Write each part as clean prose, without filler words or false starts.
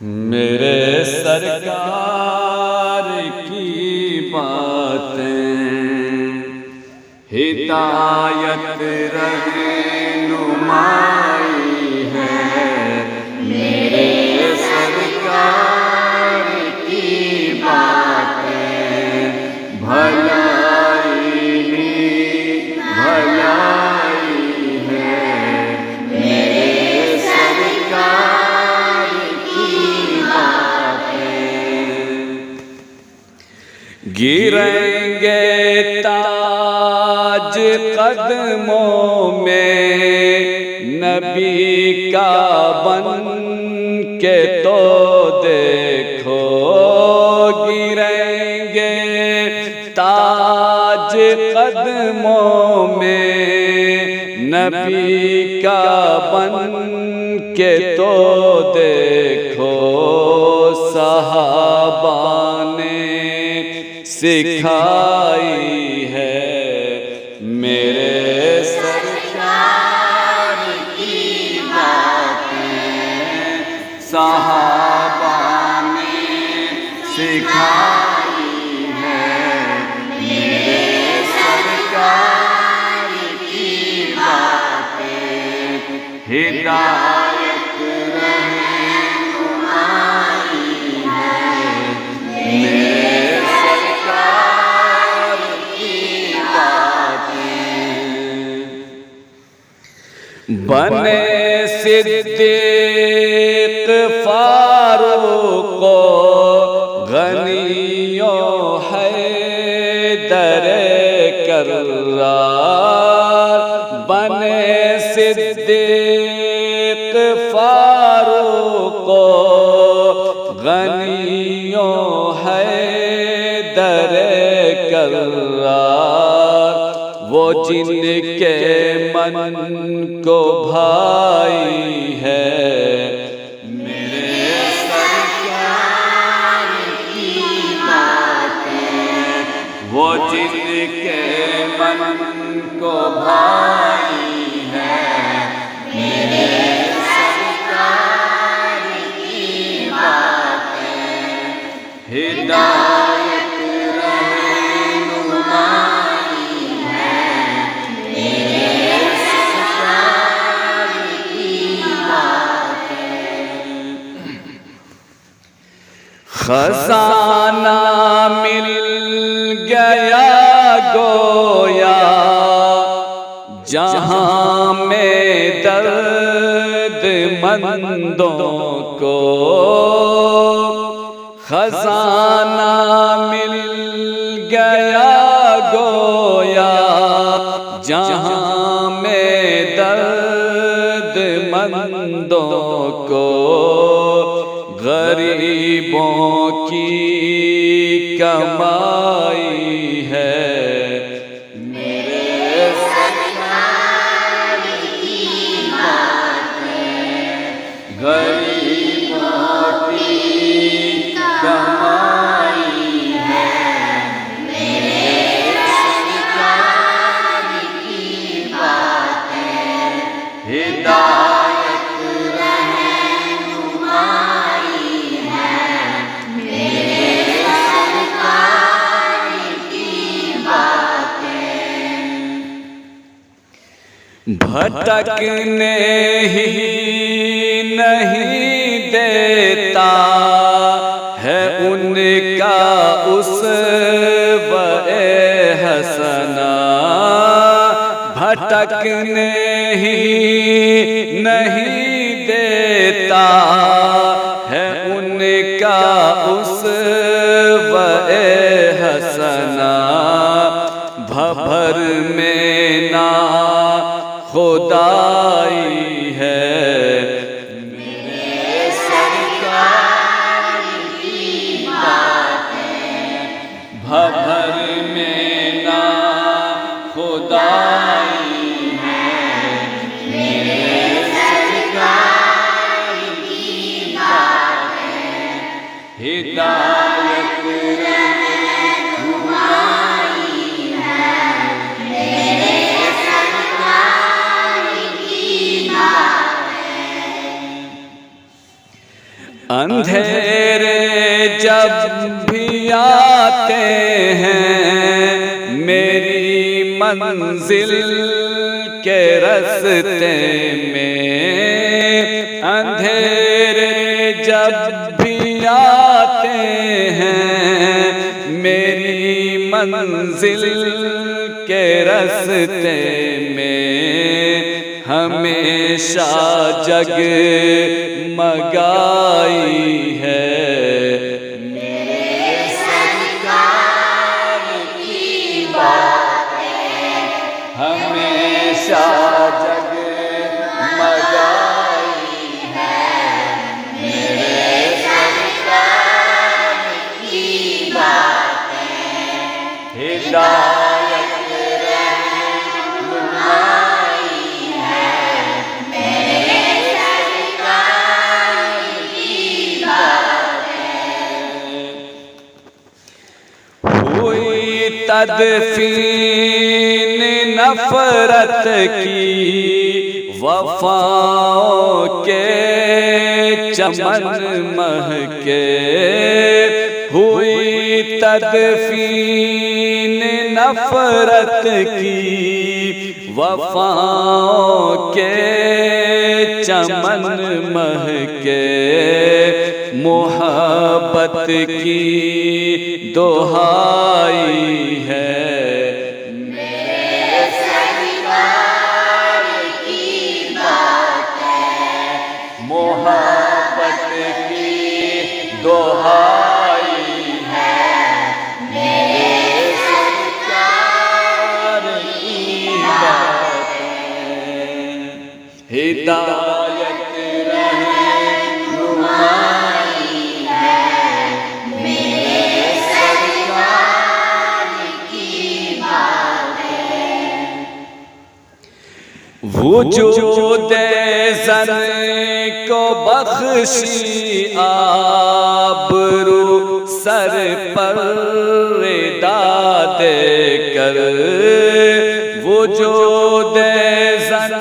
मेरे सरकार की बातें हिदायत रहनुमाई है। मेरे सरकार की बातें भलाई ही भलाई है। मेरे सरकार की बातें गिरेंगे ताज कदमों में नबी का बन के तो देखो। गिरेंगे ताज कदमों में नबी का बन के तो देखो। सहाबा ने सिखाई है मेरे सरकार की बातें। सहाबा ने सिखाई है मेरे सरकार की बातें। हिदायत रहनुमाई है मेरे सरकार की बातें। बने सिद्दीक फारूक गनियों हैदर कर्रार। बने सिद्दीक फारूक गनियों हैदर कर्रार। वो जिनके मन को भाई है मेरे सरकार की बातें। वो जिनके मन को भाई है मेरे सरकार की बातें। हिदायत रहनुमाई है मेरे सरकार की बातें। खजाना मिल गया गोया जहां में दर्दमंदों को। खजाना मिल गया गोया जहां में दर्दमंदों को। गरीबों की कमाई है मेरे सरकार की बातें। गरीबों की कमाई है मेरे सरकार की बातें। हिदायत रहनुमाई है मेरे सरकार की बातें। भटकने ही नहीं देता है उनका उसवे हसना। भटकने ही नहीं देता है उनका उसवे हसना। भभर में ना खुदाई है मेरे सरकार की बातें। भभर में ना खुदाई है मेरे सरकार की बातें। हिदायत रहनुमाई है मेरे सरकार की बातें। अंधेरे जब भी आते हैं मेरी मंजिल के रास्ते में, अंधेरे जब भी आते हैं मेरी मंजिल के रास्ते में, हमेशा जगमगाई है मेरे सरकार की बातें, हमेशा जगमगाई है मेरे सरकार की बातें, हिदायत रहनुमाई है मेरे सरकार की बातें। हुई तदफीन नफरत की वफाओं के चमन महके, हुई तदफीन नफरत की वफाओं के चमन महके, मोहब्बत की दोहाई है मेरे सरकार की बातें, मोहब्बत की दोहाई है मेरे सरकार की बातें, हिदायत रहनुमाई है मेरे सरकार की बातें। वजूद ज़न को बख्शी आबरू सर पर दादे कर, वजूद ज़न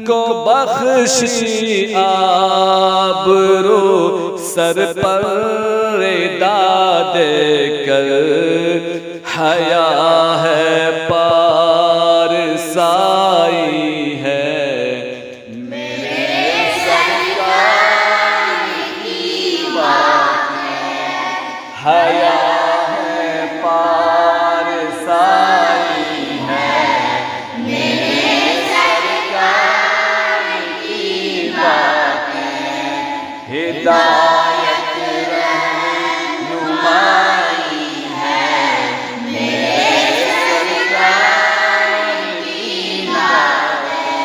को बख्शी आबरू सर पर दादे कर, हया है पारसाई है मेरे सरकार की बातें, हया है पारसाई है मेरे सरकार की बातें, हिदायत रहनुमाई है मेरे सरकार की बातें।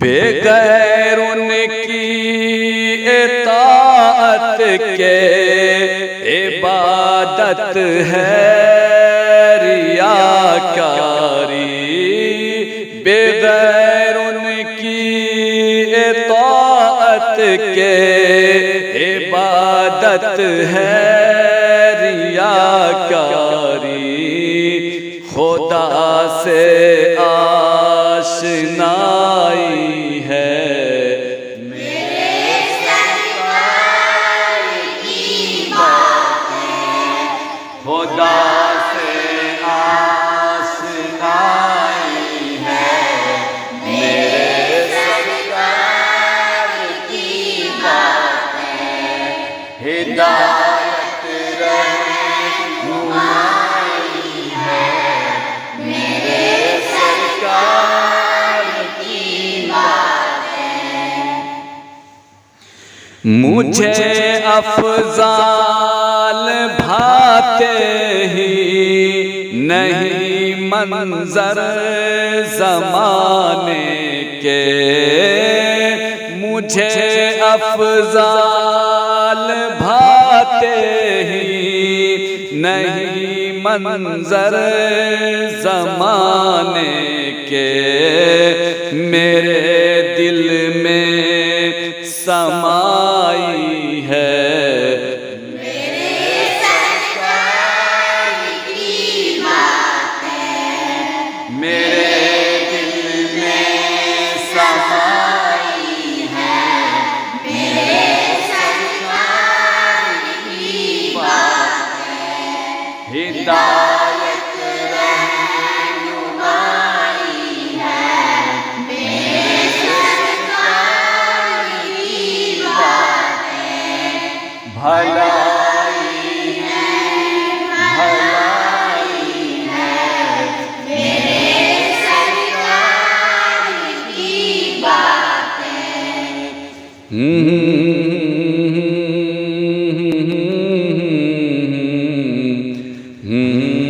बेगैर उनकी इताअत के इबादत है रियाकारी, बेगैर उनकी इताअत के इबादत है रियाकारी, खुदा से आशनाई है मेरे सरकार की बातें, खुदा से आशनाई है मेरे सरकार की बातें, हिदायत रहनुमाई है मेरे सरकार की बातें। मुझे अफजाल भाते ही नहीं मंजर जमाने के, मुझे अफजाल भाते ही नहीं मंजर जमाने के, मेरे दिल में समाई है मेरे सरकार की बातें, मेरे दिल में समाई है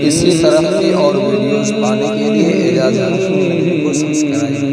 इसी तरह की और वीडियोस पाने के लिए एजाज को सब्सक्राइब